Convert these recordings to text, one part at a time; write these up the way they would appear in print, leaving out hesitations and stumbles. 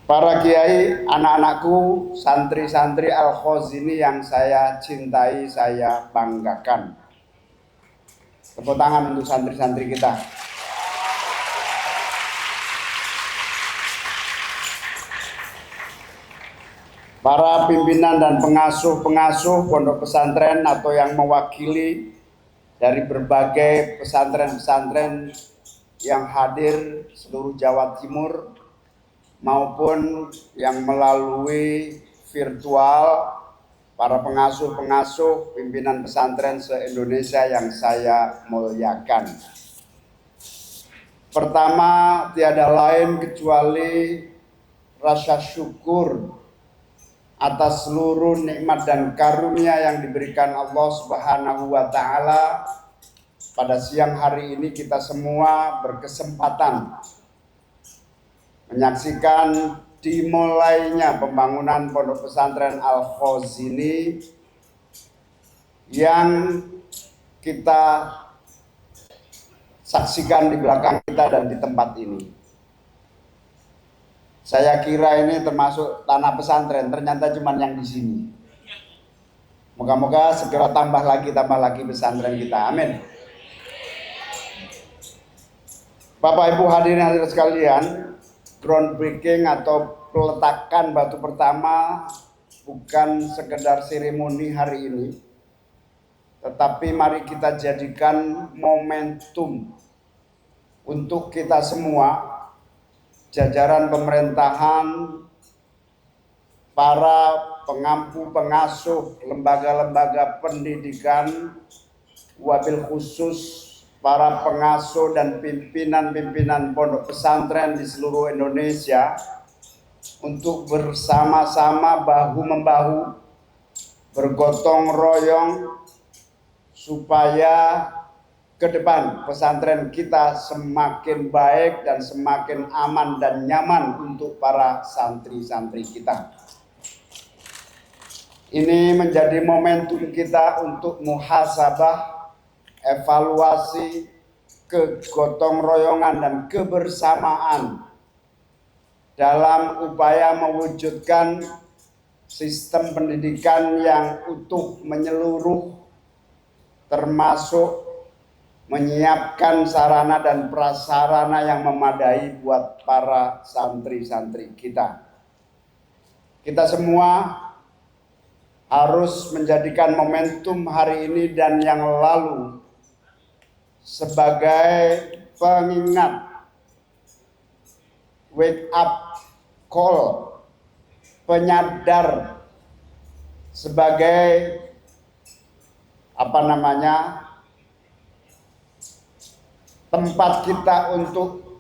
para kiai, anak-anakku, santri-santri Al-Khazini yang saya cintai, saya banggakan. Tepuk tangan untuk santri-santri kita. Para pimpinan dan pengasuh-pengasuh pondok pesantren atau yang mewakili dari berbagai pesantren-pesantren yang hadir seluruh Jawa Timur maupun yang melalui virtual, para pengasuh-pengasuh pimpinan pesantren se-Indonesia yang saya muliakan. Pertama, tiada lain kecuali rasa syukur atas seluruh nikmat dan karunia yang diberikan Allah Subhanahu wa Ta'ala. Pada siang hari ini kita semua berkesempatan menyaksikan dimulainya pembangunan pondok pesantren Al-Khazini yang kita saksikan di belakang kita dan di tempat ini. Saya kira ini termasuk tanah pesantren, ternyata cuma yang di sini. Moga-moga segera tambah lagi pesantren kita. Amin. Bapak Ibu hadirin sekalian, groundbreaking atau peletakan batu pertama bukan sekedar seremoni hari ini, tetapi mari kita jadikan momentum untuk kita semua, jajaran pemerintahan, para pengampu pengasuh lembaga-lembaga pendidikan, wabil khusus para pengasuh dan pimpinan-pimpinan pondok pesantren di seluruh Indonesia untuk bersama-sama bahu-membahu, bergotong royong supaya ke depan pesantren kita semakin baik dan semakin aman dan nyaman untuk para santri-santri kita. Ini menjadi momentum kita untuk muhasabah, evaluasi, kegotong royongan dan kebersamaan dalam upaya mewujudkan sistem pendidikan yang utuh menyeluruh, termasuk menyiapkan sarana dan prasarana yang memadai buat para santri-santri kita. Kita semua harus menjadikan momentum hari ini dan yang lalu sebagai pengingat, wake up call, penyadar, sebagai tempat kita untuk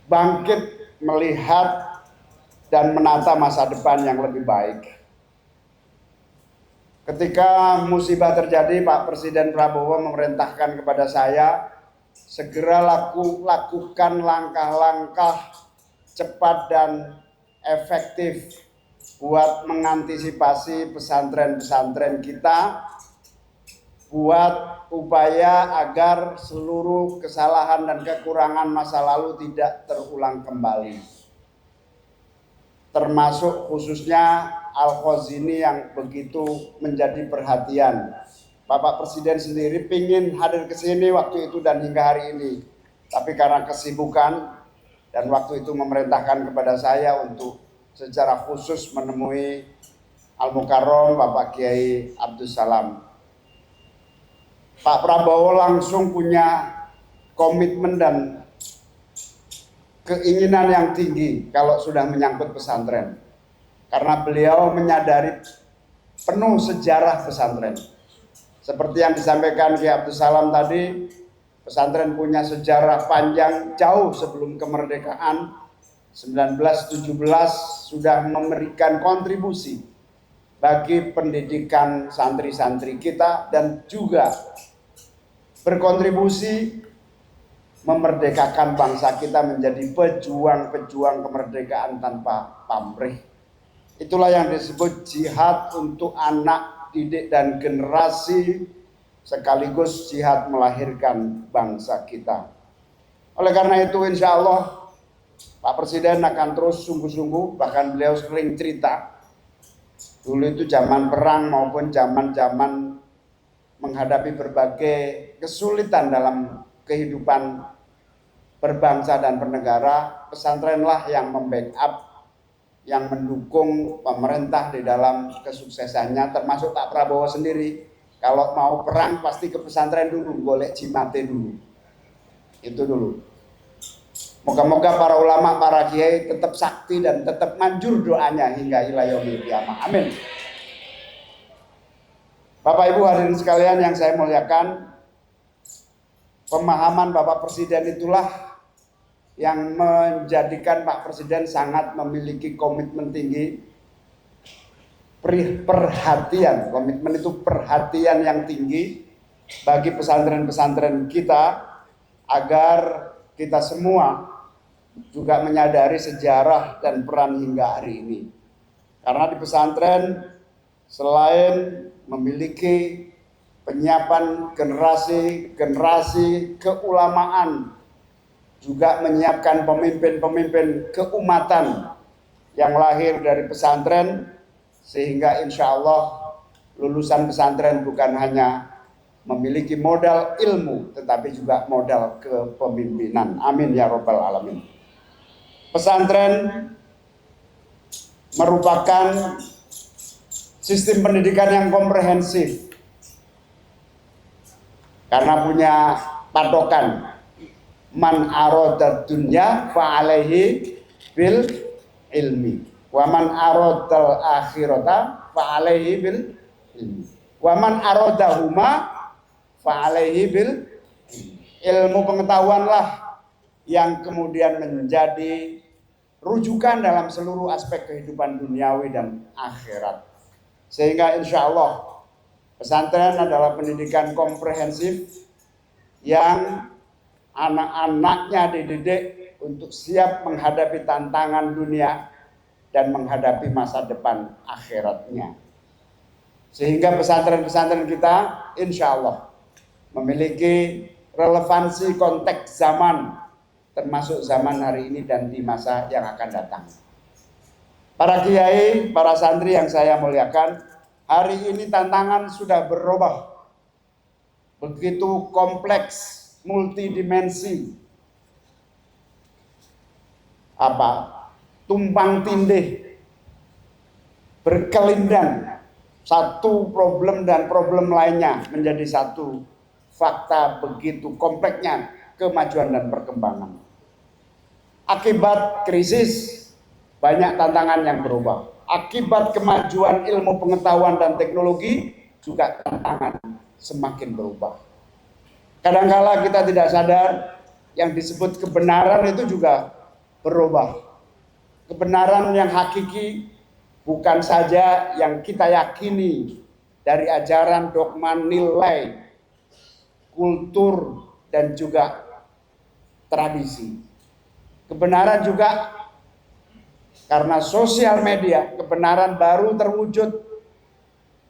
bangkit melihat dan menata masa depan yang lebih baik. Ketika musibah terjadi, Pak Presiden Prabowo memerintahkan kepada saya segera lakukan langkah-langkah cepat dan efektif buat mengantisipasi pesantren-pesantren kita, buat upaya agar seluruh kesalahan dan kekurangan masa lalu tidak terulang kembali. Termasuk khususnya Al-Khazini yang begitu menjadi perhatian. Bapak Presiden sendiri pingin hadir ke sini waktu itu dan hingga hari ini. Tapi karena kesibukan dan waktu itu memerintahkan kepada saya untuk secara khusus menemui Al-Mukarram Bapak Kiai Abdus Salam. Pak Prabowo langsung punya komitmen dan keinginan yang tinggi kalau sudah menyangkut pesantren. Karena beliau menyadari penuh sejarah pesantren. Seperti yang disampaikan Kiai Abdus Salam tadi, pesantren punya sejarah panjang jauh sebelum kemerdekaan. 1917 sudah memberikan kontribusi bagi pendidikan santri-santri kita dan juga berkontribusi memerdekakan bangsa kita menjadi pejuang-pejuang kemerdekaan tanpa pamrih. Itulah yang disebut jihad untuk anak didik dan generasi, sekaligus jihad melahirkan bangsa kita. Oleh karena itu insya Allah Pak Presiden akan terus sungguh-sungguh, bahkan beliau sering cerita, dulu itu zaman perang maupun zaman-zaman menghadapi berbagai kesulitan dalam kehidupan berbangsa dan bernegara, pesantrenlah yang membackup, yang mendukung pemerintah di dalam kesuksesannya, termasuk Pak Prabowo sendiri. Kalau mau perang pasti ke pesantren dulu, golek jimate dulu. Itu dulu. Moga-moga para ulama, para kiai tetap sakti dan tetap manjur doanya hingga ila yaumil qiyamah. Amin. Bapak Ibu hadirin sekalian yang saya muliakan, pemahaman Bapak Presiden itulah yang menjadikan Pak Presiden sangat memiliki komitmen tinggi, perhatian, komitmen itu perhatian yang tinggi bagi pesantren-pesantren kita, agar kita semua juga menyadari sejarah dan peran hingga hari ini. Karena di pesantren selain memiliki penyiapan generasi keulamaan, juga menyiapkan pemimpin-pemimpin keumatan yang lahir dari pesantren, sehingga insya Allah lulusan pesantren bukan hanya memiliki modal ilmu, tetapi juga modal kepemimpinan. Amin ya robbal alamin. Pesantren merupakan sistem pendidikan yang komprehensif karena punya patokan man aradad dunya fa alaihi bil ilmi wa man aradal akhirata fa alaihi bil ilmi wa man aradahuma fa alaihi bil ilmu. Pengetahuanlah yang kemudian menjadi rujukan dalam seluruh aspek kehidupan duniawi dan akhirat. Sehingga insya Allah pesantren adalah pendidikan komprehensif yang anak-anaknya dididik untuk siap menghadapi tantangan dunia dan menghadapi masa depan akhiratnya. Sehingga pesantren-pesantren kita insya Allah memiliki relevansi konteks zaman, termasuk zaman hari ini dan di masa yang akan datang. Para kiai, para santri yang saya muliakan, hari ini tantangan sudah berubah. Begitu kompleks, multidimensi. Tumpang tindih, berkelindan, satu problem dan problem lainnya menjadi satu fakta, begitu kompleksnya kemajuan dan perkembangan. Akibat krisis, banyak tantangan yang berubah. Akibat kemajuan ilmu pengetahuan dan teknologi, juga tantangan semakin berubah. Kadangkala kita tidak sadar yang disebut kebenaran itu juga berubah. Kebenaran yang hakiki bukan saja yang kita yakini dari ajaran, dogma, nilai, kultur, dan juga tradisi. Kebenaran juga karena sosial media, kebenaran baru terwujud.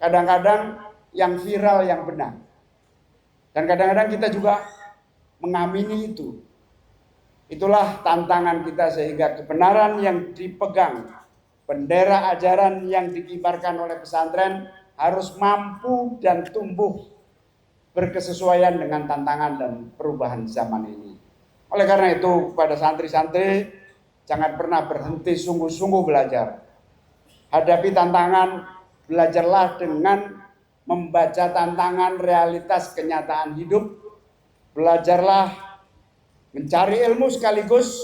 Kadang-kadang yang viral yang benar. Dan kadang-kadang kita juga mengamini itu. Itulah tantangan kita, sehingga kebenaran yang dipegang, bendera ajaran yang dikibarkan oleh pesantren harus mampu dan tumbuh berkesesuaian dengan tantangan dan perubahan zaman ini. Oleh karena itu, pada santri-santri, jangan pernah berhenti sungguh-sungguh belajar. Hadapi tantangan, belajarlah dengan membaca tantangan realitas kenyataan hidup. Belajarlah mencari ilmu sekaligus,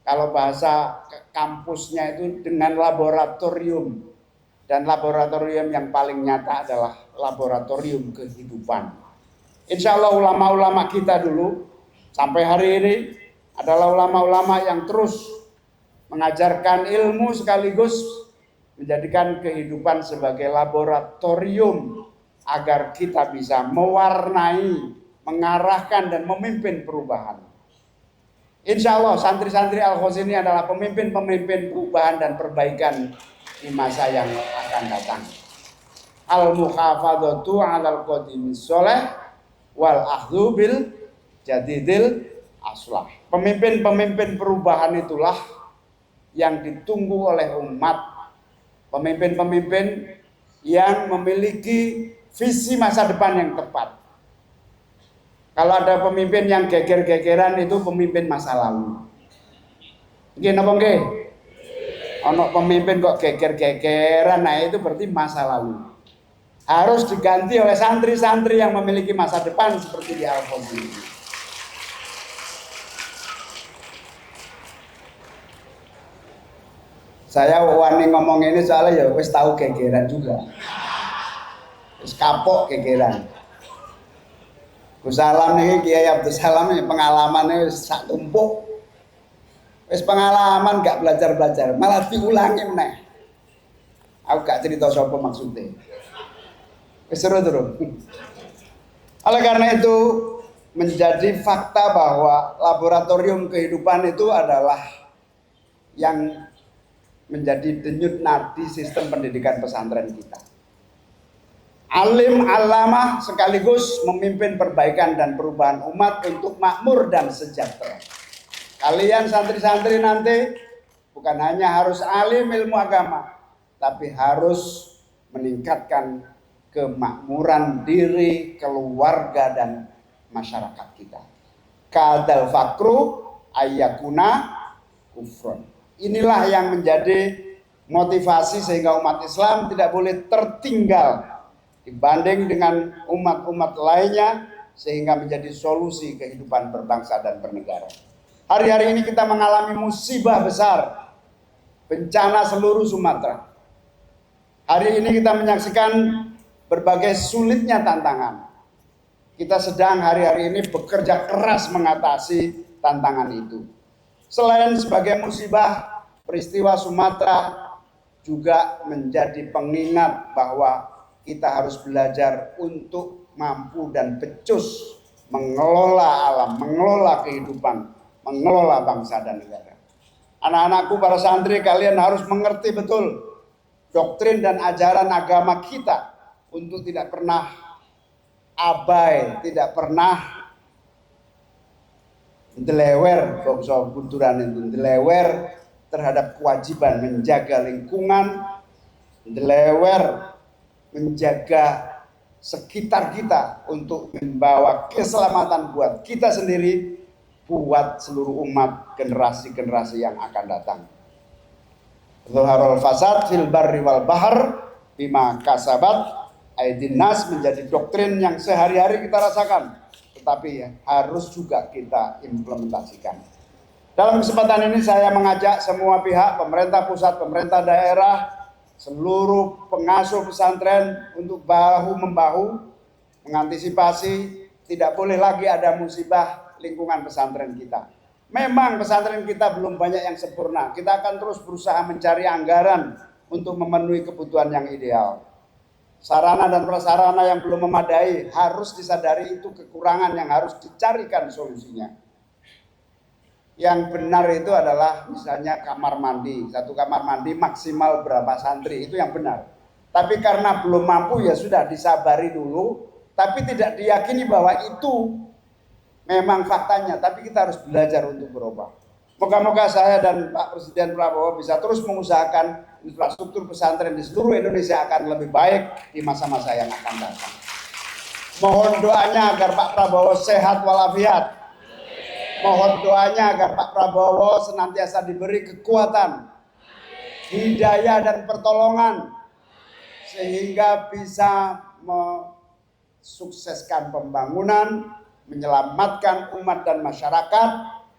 kalau bahasa kampusnya itu dengan laboratorium. Dan laboratorium yang paling nyata adalah laboratorium kehidupan. Insya Allah ulama-ulama kita dulu sampai hari ini adalah ulama-ulama yang terus mengajarkan ilmu sekaligus menjadikan kehidupan sebagai laboratorium agar kita bisa mewarnai, mengarahkan dan memimpin perubahan. Insya Allah santri-santri Al-Khos ini adalah pemimpin-pemimpin perubahan dan perbaikan di masa yang akan datang. Al-muhafadzatu 'alal qadimis sholeh wal akhdhu bil jadidil aslah. Pemimpin-pemimpin perubahan itulah yang ditunggu oleh umat, pemimpin-pemimpin yang memiliki visi masa depan yang tepat. Kalau ada pemimpin yang geger-gegeran itu pemimpin masa lalu. Nggih napa nggih? Ono pemimpin kok geger-gegeran, nah itu berarti masa lalu. Harus diganti oleh santri-santri yang memiliki masa depan seperti di Al-Qazi. Saya wani ngomong ini soalnya ya wis tahu gegeran juga. Wis kapok gegeran. Gus Salam nih, Kiai Abdul Salam ini pengalamannya sak tumpuk. Wis pengalaman gak belajar-belajar, malah diulangi meneh. Aku gak cerita sapa maksudnya. Wis seru terus. Oleh karena itu menjadi fakta bahwa laboratorium kehidupan itu adalah yang menjadi denyut nadi sistem pendidikan pesantren kita. Alim alamah sekaligus memimpin perbaikan dan perubahan umat untuk makmur dan sejahtera. Kalian santri-santri nanti bukan hanya harus alim ilmu agama, tapi harus meningkatkan kemakmuran diri, keluarga dan masyarakat kita. Kadal fakru ayyakuna kufron. Inilah yang menjadi motivasi sehingga umat Islam tidak boleh tertinggal dibanding dengan umat-umat lainnya sehingga menjadi solusi kehidupan berbangsa dan bernegara. Hari-hari ini kita mengalami musibah besar, bencana seluruh Sumatera. Hari ini kita menyaksikan berbagai sulitnya tantangan. Kita sedang hari-hari ini bekerja keras mengatasi tantangan itu. Selain sebagai musibah, peristiwa Sumatera juga menjadi pengingat bahwa kita harus belajar untuk mampu dan becus mengelola alam, mengelola kehidupan, mengelola bangsa dan negara. Anak-anakku, para santri, kalian harus mengerti betul doktrin dan ajaran agama kita untuk tidak pernah abai, tidak pernah delewer, bangsa kulturan itu delewer terhadap kewajiban menjaga lingkungan, delewer menjaga sekitar kita untuk membawa keselamatan buat kita sendiri, buat seluruh umat, generasi-generasi yang akan datang. Zuharul fasad fil barri wal bahr bima kasabat aydin nas menjadi doktrin yang sehari-hari kita rasakan, tetapi harus juga kita implementasikan. Dalam kesempatan ini saya mengajak semua pihak, pemerintah pusat, pemerintah daerah, seluruh pengasuh pesantren untuk bahu-membahu mengantisipasi tidak boleh lagi ada musibah lingkungan pesantren kita. Memang pesantren kita belum banyak yang sempurna. Kita akan terus berusaha mencari anggaran untuk memenuhi kebutuhan yang ideal. Sarana dan prasarana yang belum memadai harus disadari itu kekurangan yang harus dicarikan solusinya. Yang benar itu adalah misalnya kamar mandi, satu kamar mandi maksimal berapa santri, itu yang benar. Tapi karena belum mampu ya sudah disabari dulu, tapi tidak diyakini bahwa itu memang faktanya, tapi kita harus belajar untuk berubah. Moga-moga saya dan Pak Presiden Prabowo bisa terus mengusahakan infrastruktur pesantren di seluruh Indonesia akan lebih baik di masa-masa yang akan datang. Mohon doanya agar Pak Prabowo sehat walafiat. Mohon doanya agar Pak Prabowo senantiasa diberi kekuatan, hidayah dan pertolongan sehingga bisa mensukseskan pembangunan, menyelamatkan umat dan masyarakat,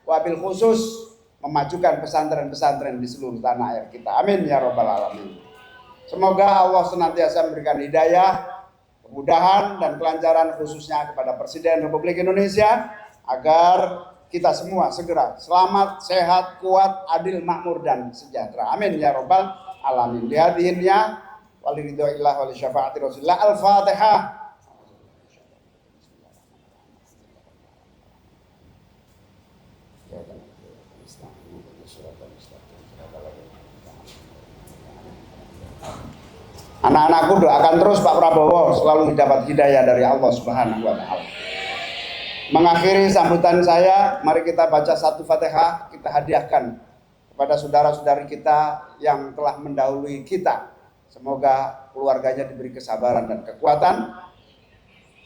wabil khusus memajukan pesantren-pesantren di seluruh tanah air kita. Amin ya rabbal alamin. Semoga Allah senantiasa memberikan hidayah, kemudahan dan kelancaran khususnya kepada Presiden Republik Indonesia agar kita semua segera selamat, sehat, kuat, adil, makmur dan sejahtera. Amin ya rabbal alamin. Dihadirinnya waliridhoillah wali syafaati Rasulillah. Al-Fatihah. Anak-anakku doakan terus Pak Prabowo selalu mendapat hidayah dari Allah Subhanahu wa taala. Mengakhiri sambutan saya, mari kita baca satu Fatihah, kita hadiahkan kepada saudara-saudari kita yang telah mendahului kita. Semoga keluarganya diberi kesabaran dan kekuatan.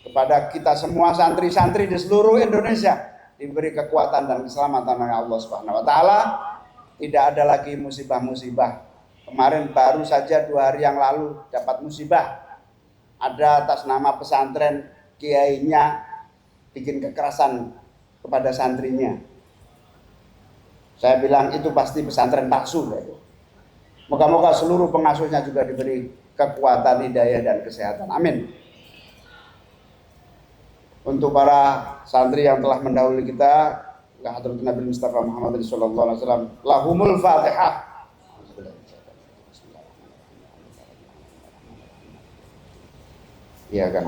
Kepada kita semua santri-santri di seluruh Indonesia diberi kekuatan dan keselamatan oleh Allah Subhanahu wa taala. Tidak ada lagi musibah-musibah. Kemarin baru saja 2 hari yang lalu dapat musibah. Ada atas nama pesantren kiainya bikin kekerasan kepada santrinya. Saya bilang itu pasti pesantren palsu. Moga-moga seluruh pengasuhnya juga diberi kekuatan, hidayah dan kesehatan. Amin. Untuk para santri yang telah mendahului kita, Hadratin Nabi Mustafa Muhammad sallallahu alaihi wasallam, lahumul Fatihah. Ya kan,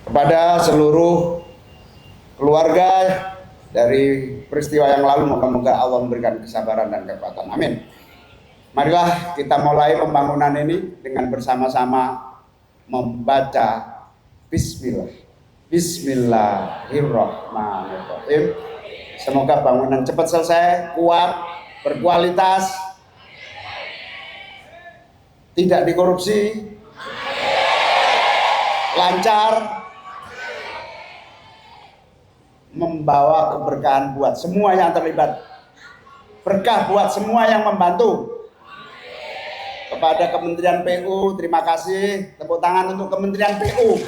kepada seluruh keluarga dari peristiwa yang lalu, moga-moga Allah memberikan kesabaran dan kekuatan. Amin. Marilah kita mulai pembangunan ini dengan bersama-sama membaca Bismillah. Bismillahirrahmanirrahim. Semoga bangunan cepat selesai, kuat, berkualitas, tidak dikorupsi, lancar, membawa keberkahan buat semua yang terlibat, berkah buat semua yang membantu. Kepada Kementerian PU, terima kasih, tepuk tangan untuk Kementerian PU.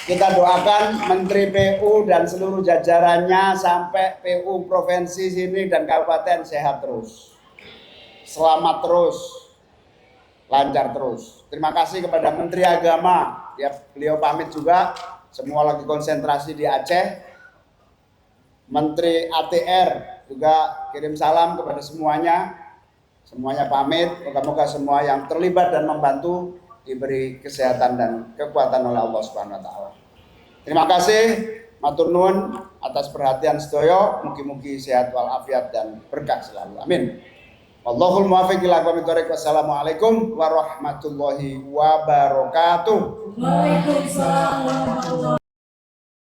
Kita doakan Menteri PU dan seluruh jajarannya sampai PU provinsi sini dan kabupaten sehat terus, selamat terus, lancar terus. Terima kasih kepada Menteri Agama, ya, beliau pamit juga, semua lagi konsentrasi di Aceh. Menteri ATR juga kirim salam kepada semuanya pamit. Moga-moga semua yang terlibat dan membantu diberi kesehatan dan kekuatan oleh Allah Subhanahu wa taala. Terima kasih, matur nuwun atas perhatian sedaya, mugi-mugi sehat walafiat dan berkah selalu. Amin. Wallahul muwaffiq ila aqwamit thoriq. Wassalamualaikum warahmatullahi wabarakatuh. Waalaikumsalam warahmatullahi wabarakatuh.